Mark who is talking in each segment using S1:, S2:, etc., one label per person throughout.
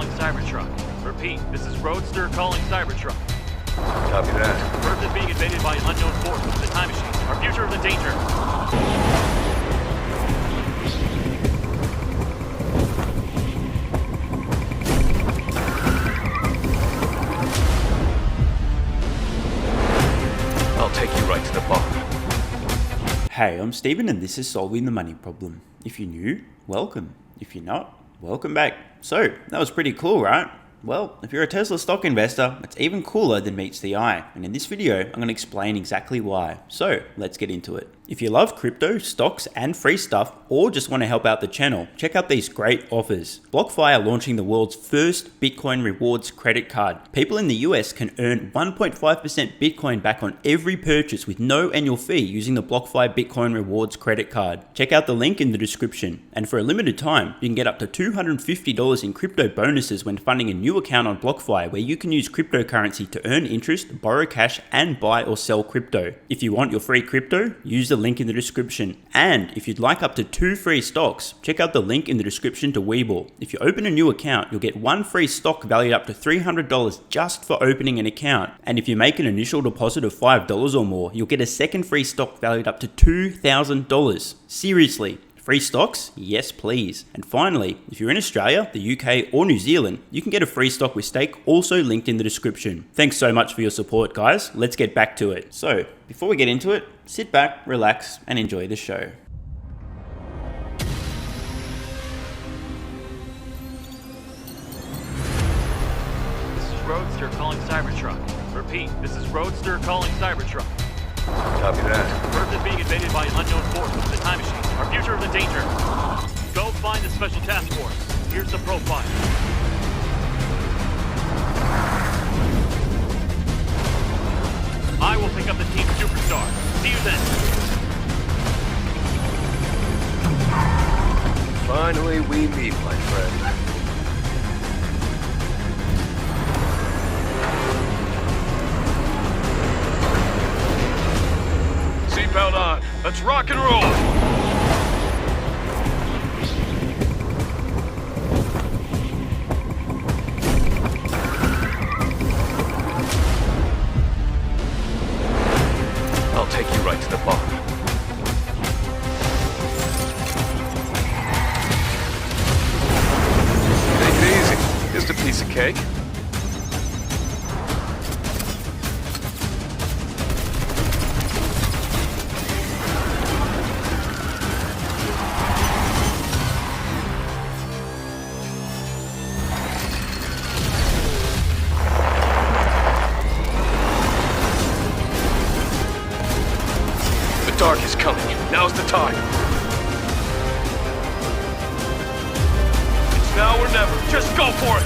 S1: calling Cybertruck. Repeat, this is Roadster calling Cybertruck.
S2: Copy that.
S1: Earth is being invaded by an unknown force with the time machine. Our future is in danger.
S2: I'll take you right to the bottom.
S3: Hey, I'm Steven and this is Solving the Money Problem. If you're new, welcome. If you're not, welcome back. So, that was pretty cool, right? Well, if you're a Tesla stock investor, it's even cooler than meets the eye. And in this video, I'm going to explain exactly why. So, let's get into it. If you love crypto, stocks, and free stuff, or just want to help out the channel, check out these great offers. BlockFi are launching the world's first Bitcoin rewards credit card. People in the US can earn 1.5% Bitcoin back on every purchase with no annual fee using the BlockFi Bitcoin rewards credit card. Check out the link in the description. And for a limited time, you can get up to $250 in crypto bonuses when funding a new account on BlockFi, where you can use cryptocurrency to earn interest, borrow cash, and buy or sell crypto. If you want your free crypto, use the link in the description. And if you'd like up to 2 free stocks, check out the link in the description to WeBull. If you open a new account, you'll get 1 free stock valued up to $300 just for opening an account. And if you make an initial deposit of $5 or more, you'll get a second free stock valued up to $2,000. Seriously. Free stocks? Yes, please. And finally, if you're in Australia, the UK, or New Zealand, you can get a free stock with stake, also linked in the description. Thanks so much for your support, guys. Let's get back to it. So, before we get into it, sit back, relax, and enjoy the show.
S1: This is Roadster calling Cybertruck. Repeat, this is Roadster calling Cybertruck.
S2: Copy that.
S1: Earth is being invaded by an unknown force with the time machine. Our future is in danger. Go find the special task force. Here's the profile. I will pick up the team superstar. See you then.
S2: Finally, we meet, my friend. Seatbelt on. Let's rock and roll. I'll take you right to the bottom. Take it easy. Just a piece of cake. Dark is coming. Now's the time. It's now or never. Just go for it.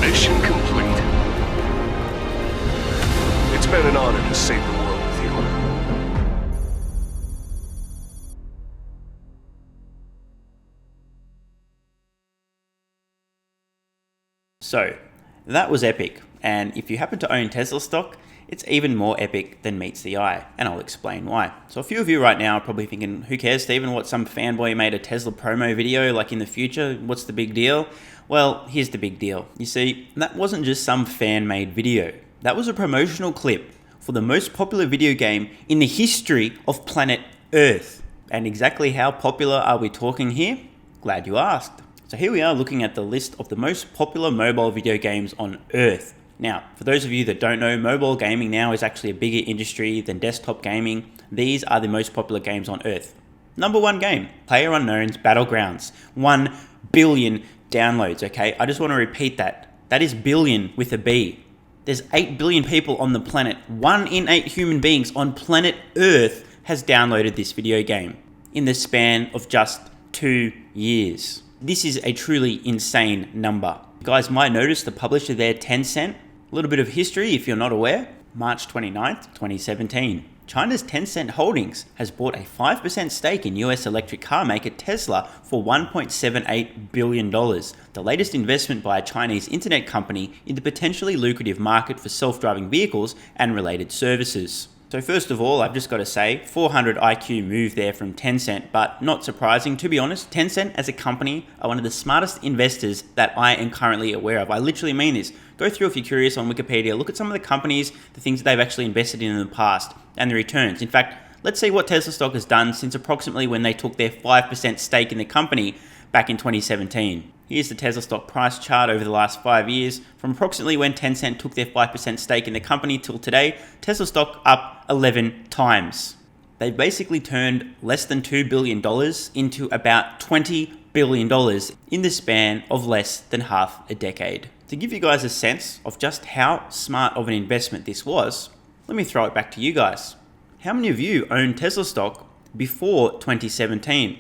S2: Mission complete. It's been an honor to save the world with you.
S3: So, that was epic. And if you happen to own Tesla stock, it's even more epic than meets the eye, and I'll explain why. So a few of you right now are probably thinking, who cares, Steven, what some fanboy made a Tesla promo video like in the future? What's the big deal? Well, here's the big deal. You see, that wasn't just some fan-made video. That was a promotional clip for the most popular video game in the history of planet Earth. And exactly how popular are we talking here? Glad you asked. So here we are looking at the list of the most popular mobile video games on Earth. Now, for those of you that don't know, mobile gaming now is actually a bigger industry than desktop gaming. These are the most popular games on Earth. Number 1 game, PlayerUnknown's Battlegrounds. 1 billion downloads, okay? I just want to repeat that. That is billion with a B. There's 8 billion people on the planet. 1 in 8 human beings on planet Earth has downloaded this video game in the span of just 2 years. This is a truly insane number. You guys might notice the publisher there, Tencent. A little bit of history if you're not aware. March 29th, 2017. China's Tencent Holdings has bought a 5% stake in US electric car maker Tesla for $1.78 billion, the latest investment by a Chinese internet company in the potentially lucrative market for self-driving vehicles and related services. So first of all, I've just got to say, 400 IQ move there from Tencent, but not surprising. To be honest, Tencent as a company are one of the smartest investors that I am currently aware of. I literally mean this. Go through if you're curious on Wikipedia, look at some of the companies, the things that they've actually invested in the past, and the returns. In fact, let's see what Tesla stock has done since approximately when they took their 5% stake in the company back in 2017. Here's the Tesla stock price chart over the last 5 years. From approximately when Tencent took their 5% stake in the company till today, Tesla stock up 11 times. They've basically turned less than $2 billion into about $20 billion in the span of less than half a decade. To give you guys a sense of just how smart of an investment this was, let me throw it back to you guys. How many of you owned Tesla stock before 2017?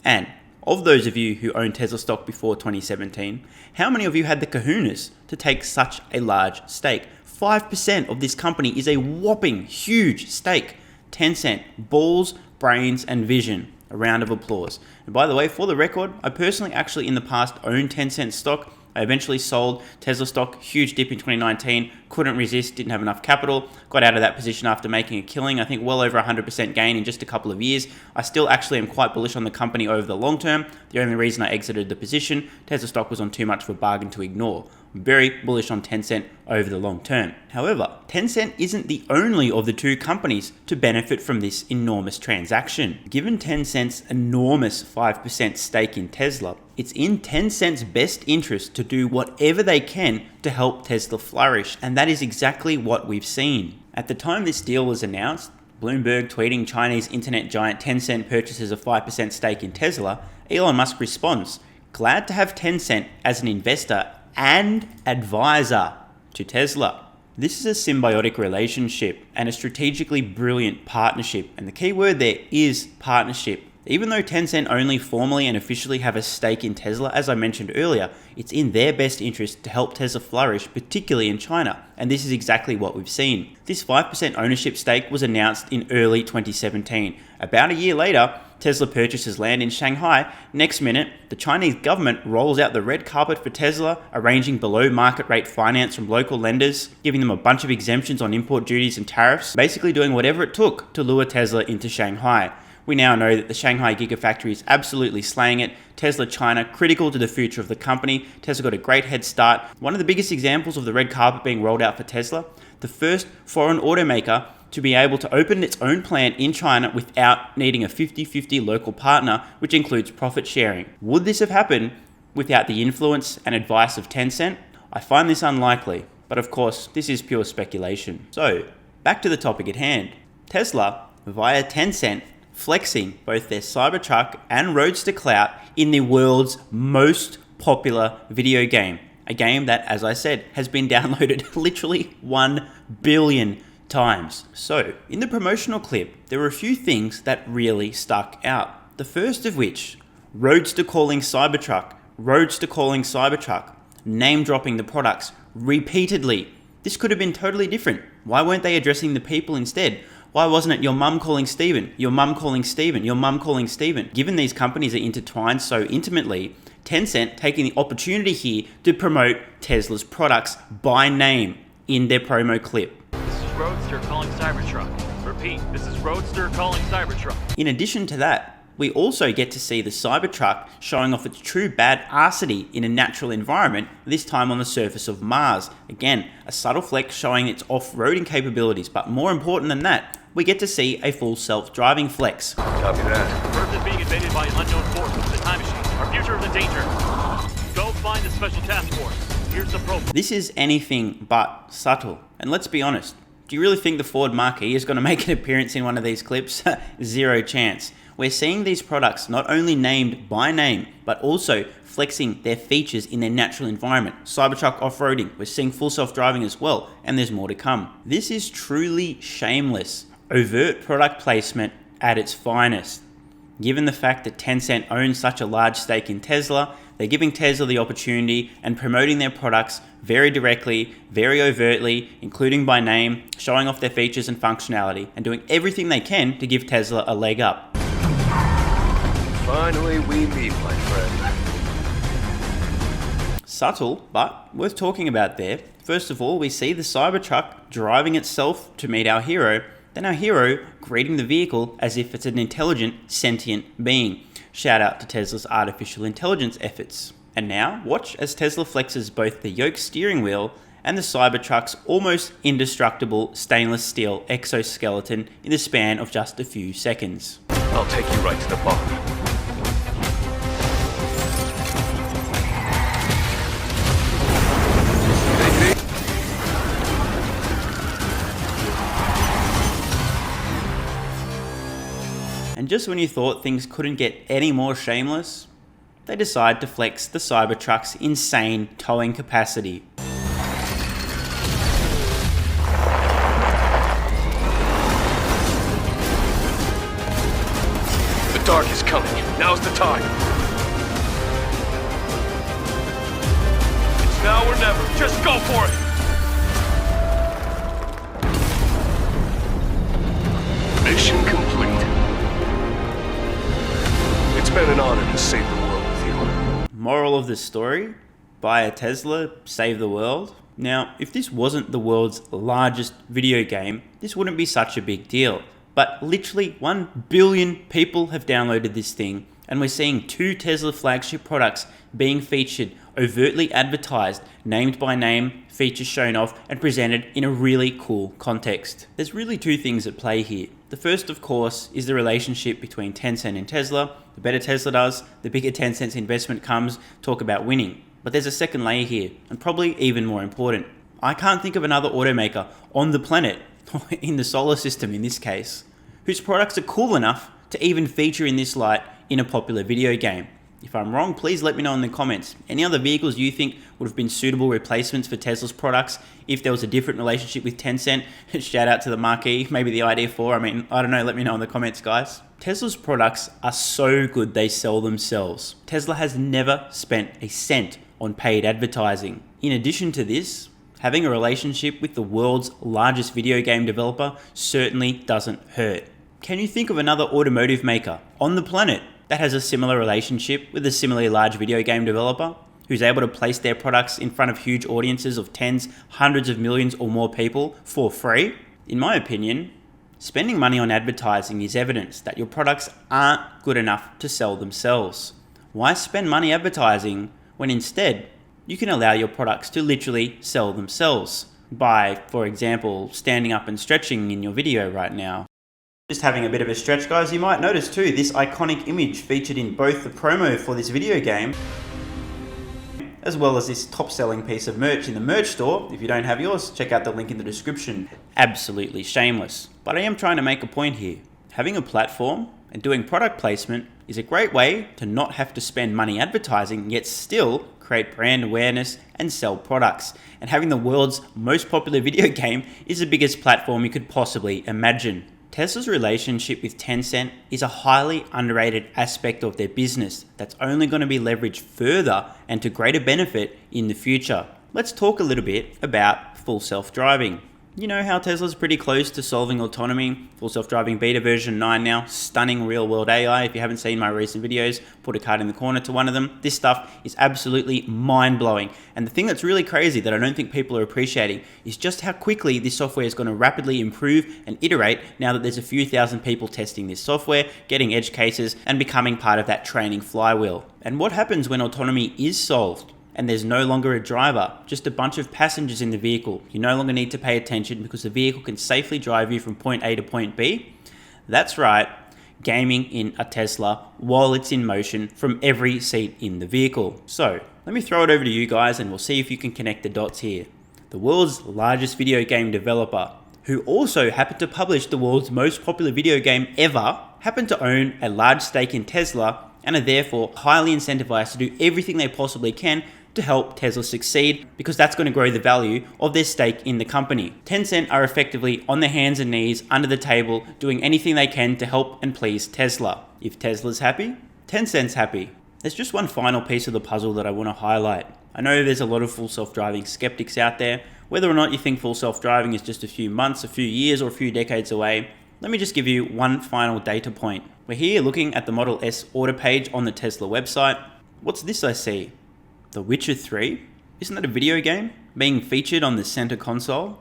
S3: And of those of you who owned Tesla stock before 2017, how many of you had the kahunas to take such a large stake? 5% of this company is a whopping huge stake. Tencent, balls, brains, and vision. A round of applause. And by the way, for the record, I personally actually in the past owned Tencent stock. I eventually sold Tesla stock, huge dip in 2019, couldn't resist, didn't have enough capital, got out of that position after making a killing, I think well over 100% gain in just a couple of years. I still actually am quite bullish on the company over the long term. The only reason I exited the position, Tesla stock was on too much of a bargain to ignore. I'm very bullish on Tencent over the long term. However, Tencent isn't the only of the two companies to benefit from this enormous transaction. Given Tencent's enormous 5% stake in Tesla, it's in Tencent's best interest to do whatever they can to help Tesla flourish, and that is exactly what we've seen. At the time this deal was announced, Bloomberg tweeting Chinese internet giant Tencent purchases a 5% stake in Tesla, Elon Musk responds, "Glad to have Tencent as an investor and advisor to Tesla." This is a symbiotic relationship and a strategically brilliant partnership, and the key word there is partnership. Even though Tencent only formally and officially have a stake in Tesla, as I mentioned earlier, it's in their best interest to help Tesla flourish, particularly in China, and this is exactly what we've seen. This 5% ownership stake was announced in early 2017. About a year later, Tesla purchases land in Shanghai. Next minute, the Chinese government rolls out the red carpet for Tesla, arranging below market rate finance from local lenders, giving them a bunch of exemptions on import duties and tariffs, basically doing whatever it took to lure Tesla into Shanghai. We now know that the Shanghai Gigafactory is absolutely slaying it. Tesla China, critical to the future of the company. Tesla got a great head start. One of the biggest examples of the red carpet being rolled out for Tesla, the first foreign automaker to be able to open its own plant in China without needing a 50-50 local partner, which includes profit sharing. Would this have happened without the influence and advice of Tencent? I find this unlikely, but of course, this is pure speculation. So, back to the topic at hand. Tesla, via Tencent, flexing both their Cybertruck and Roadster Clout in the world's most popular video game. A game that, as I said, has been downloaded literally 1 billion times. So, in the promotional clip, there were a few things that really stuck out. The first of which, Roadster calling Cybertruck, name dropping the products repeatedly. This could have been totally different. Why weren't they addressing the people instead? Why wasn't it your mum calling Stephen, your mum calling Stephen, your mum calling Stephen? Given these companies are intertwined so intimately, Tencent taking the opportunity here to promote Tesla's products by name in their promo clip.
S1: This is Roadster calling Cybertruck. Repeat, this is Roadster calling Cybertruck.
S3: In addition to that, we also get to see the Cybertruck showing off its true badassity in a natural environment, this time on the surface of Mars. Again, a subtle flex showing its off-roading capabilities, but more important than that, we get to see a full self-driving flex.
S2: Copy that.
S1: Earth is being invaded by an unknown force with the time machine. Our future is in danger. Go find the special task force. Here's the problem.
S3: This is anything but subtle. And let's be honest, do you really think the Ford Marquis is going to make an appearance in one of these clips? Zero chance. We're seeing these products not only named by name, but also flexing their features in their natural environment. Cybertruck off-roading, we're seeing full self-driving as well, and there's more to come. This is truly shameless, overt product placement at its finest. Given the fact that Tencent owns such a large stake in Tesla, they're giving Tesla the opportunity and promoting their products very directly, very overtly, including by name, showing off their features and functionality, and doing everything they can to give Tesla a leg up.
S2: Finally, we meet, my friend.
S3: Subtle, but worth talking about there. First of all, we see the Cybertruck driving itself to meet our hero, then our hero greeting the vehicle as if it's an intelligent, sentient being. Shout out to Tesla's artificial intelligence efforts. And now, watch as Tesla flexes both the yoke steering wheel and the Cybertruck's almost indestructible stainless steel exoskeleton in the span of just a few seconds.
S2: I'll take you right to the bar.
S3: And just when you thought things couldn't get any more shameless, they decide to flex the Cybertruck's insane towing capacity.
S2: The dark is coming. Now's the time. It's now or never. Just go for it. Mission complete. It's been an honor to save the world with you.
S3: Moral of the story? Buy a Tesla, save the world? Now, if this wasn't the world's largest video game, this wouldn't be such a big deal. But literally 1 billion people have downloaded this thing, and we're seeing 2 Tesla flagship products being featured, overtly advertised, named by name, features shown off, and presented in a really cool context. There's really 2 things at play here. The first, of course, is the relationship between Tencent and Tesla. The better Tesla does, the bigger Tencent's investment comes. Talk about winning. But there's a second layer here, and probably even more important. I can't think of another automaker on the planet, or in the solar system in this case, whose products are cool enough to even feature in this light in a popular video game. If I'm wrong, please let me know in the comments. Any other vehicles you think would have been suitable replacements for Tesla's products if there was a different relationship with Tencent? Shout out to the marquee, maybe the ID4. I don't know, let me know in the comments, guys. Tesla's products are so good they sell themselves. Tesla has never spent a cent on paid advertising. In addition to this, having a relationship with the world's largest video game developer certainly doesn't hurt. Can you think of another automotive maker on the planet that has a similar relationship with a similarly large video game developer who's able to place their products in front of huge audiences of tens, hundreds of millions or more people for free? In my opinion, spending money on advertising is evidence that your products aren't good enough to sell themselves. Why spend money advertising when instead you can allow your products to literally sell themselves by, for example, standing up and stretching in your video right now? Just having a bit of a stretch, guys. You might notice too, this iconic image featured in both the promo for this video game, as well as this top-selling piece of merch in the merch store. If you don't have yours, check out the link in the description. Absolutely shameless. But I am trying to make a point here. Having a platform and doing product placement is a great way to not have to spend money advertising, yet still create brand awareness and sell products. And having the world's most popular video game is the biggest platform you could possibly imagine. Tesla's relationship with Tencent is a highly underrated aspect of their business that's only going to be leveraged further and to greater benefit in the future. Let's talk a little bit about full self-driving. You know how Tesla's pretty close to solving autonomy. Full self-driving beta version 9 now, stunning real-world AI. If you haven't seen my recent videos, put a card in the corner to one of them. This stuff is absolutely mind-blowing. And the thing that's really crazy that I don't think people are appreciating is just how quickly this software is going to rapidly improve and iterate now that there's a few thousand people testing this software, getting edge cases, and becoming part of that training flywheel. And what happens when autonomy is solved and there's no longer a driver, just a bunch of passengers in the vehicle? You no longer need to pay attention because the vehicle can safely drive you from point A to point B. That's right, gaming in a Tesla while it's in motion from every seat in the vehicle. So let me throw it over to you guys and we'll see if you can connect the dots here. The world's largest video game developer, who also happened to publish the world's most popular video game ever, happened to own a large stake in Tesla and are therefore highly incentivized to do everything they possibly can to help Tesla succeed, because that's going to grow the value of their stake in the company. Tencent are effectively on their hands and knees under the table doing anything they can to help and please Tesla. If Tesla's happy, Tencent's happy. There's just one final piece of the puzzle that I want to highlight. I know there's a lot of full self-driving skeptics out there. Whether or not you think full self-driving is just a few months, a few years, or a few decades away, let me just give you one final data point. We're here looking at the Model S order page on the Tesla website. What's this I see? The Witcher 3? Isn't that a video game being featured on the center console?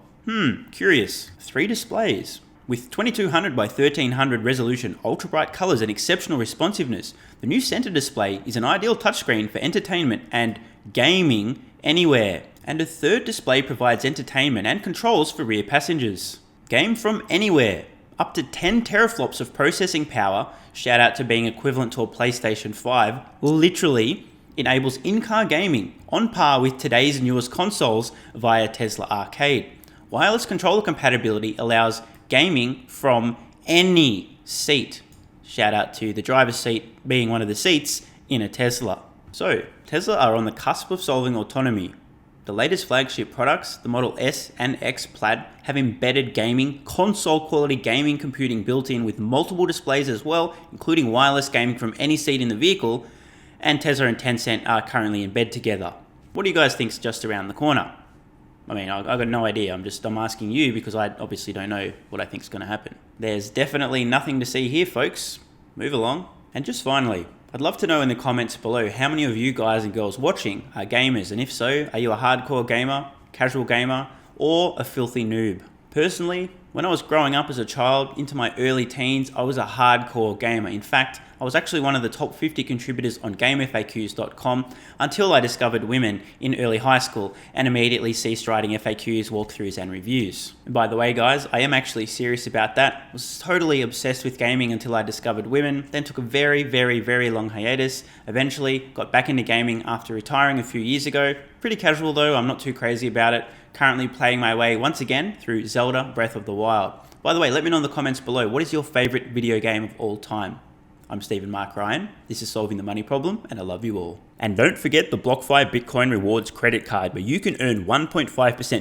S3: Curious. 3 displays. With 2200 by 1300 resolution, ultra bright colors and exceptional responsiveness, the new center display is an ideal touchscreen for entertainment and gaming anywhere. And a third display provides entertainment and controls for rear passengers. Game from anywhere. Up to 10 teraflops of processing power, shout out to being equivalent to a PlayStation 5, literally enables in-car gaming on par with today's newest consoles via Tesla Arcade. Wireless controller compatibility allows gaming from any seat. Shout out to the driver's seat being one of the seats in a Tesla. So, Tesla are on the cusp of solving autonomy. The latest flagship products, the Model S and X Plaid, have embedded gaming, console-quality gaming computing built in with multiple displays as well, including wireless gaming from any seat in the vehicle, and Tesla and Tencent are currently in bed together. What do you guys think's just around the corner? I mean, I've got no idea. I'm asking you because I obviously don't know what I think's going to happen. There's definitely nothing to see here, folks. Move along. And just finally, I'd love to know in the comments below how many of you guys and girls watching are gamers, and if so, are you a hardcore gamer, casual gamer, or a filthy noob? Personally, when I was growing up as a child into my early teens, I was a hardcore gamer. In fact, I was actually one of the top 50 contributors on GameFAQs.com until I discovered women in early high school and immediately ceased writing FAQs, walkthroughs, and reviews. And by the way, guys, I am actually serious about that. I was totally obsessed with gaming until I discovered women, then took a very, very, very long hiatus. Eventually, got back into gaming after retiring a few years ago. Pretty casual though, I'm not too crazy about it. Currently playing my way once again through Zelda Breath of the Wild. By the way, let me know in the comments below, what is your favorite video game of all time? I'm Stephen Mark Ryan, this is Solving the Money Problem, and I love you all. And don't forget the BlockFi Bitcoin Rewards credit card where you can earn 1.5%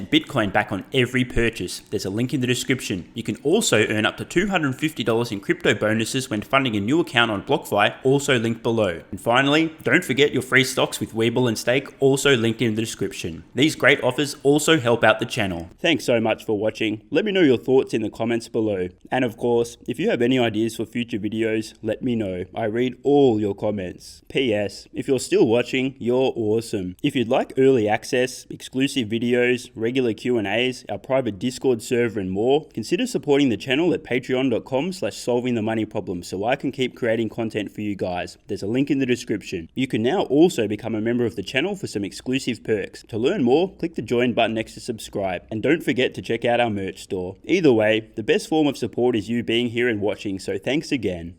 S3: Bitcoin back on every purchase. There's a link in the description. You can also earn up to $250 in crypto bonuses when funding a new account on BlockFi, also linked below. And finally, don't forget your free stocks with WeBull and Stake, also linked in the description. These great offers also help out the channel. Thanks so much for watching. Let me know your thoughts in the comments below. And of course, if you have any ideas for future videos, let me know. I read all your comments. P.S. If you're still watching, you're awesome. If you'd like early access, exclusive videos, regular Q&As, our private Discord server and more, consider supporting the channel at patreon.com/solvingthemoneyproblem so I can keep creating content for you guys. There's a link in the description. You can now also become a member of the channel for some exclusive perks. To learn more, click the join button next to subscribe. And don't forget to check out our merch store. Either way, the best form of support is you being here and watching, so thanks again.